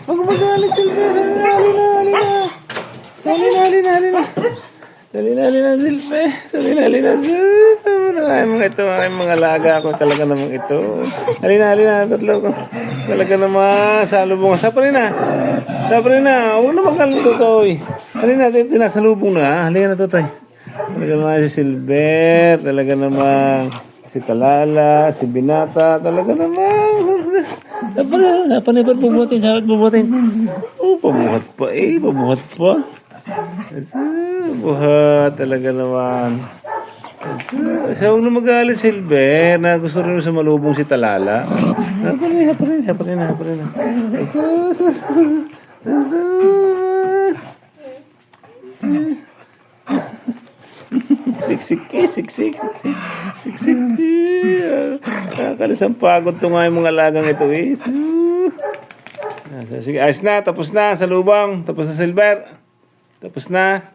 Huwag magalit, Silver. Halina. Halina, Silver. Halina, Silver. Ay, mga ito, ay mga laga ko talaga namang ito. Halina, tatlo ko. Talaga naman, salubong. Saparin na. Huwag naman kalito to, oy. Halina, tinasalubong na. Halina na to, tay. Talaga naman si Silver. Talaga naman si Talala, si Binata. Talaga naman. Paano bubuhatin? Sarap bubuhatin. Oh, pabuhat pa eh. Pabuhat pa. Buhat talaga naman. Sa huwag na magalit, Silver, na gusto rin sa malubong si Talala. Haparin na. Siksik. Nakakalisang pagod to nga yung mga lagang ito eh. Sige, ayos na. Tapos na sa lubang. Tapos na, Silver. Tapos na.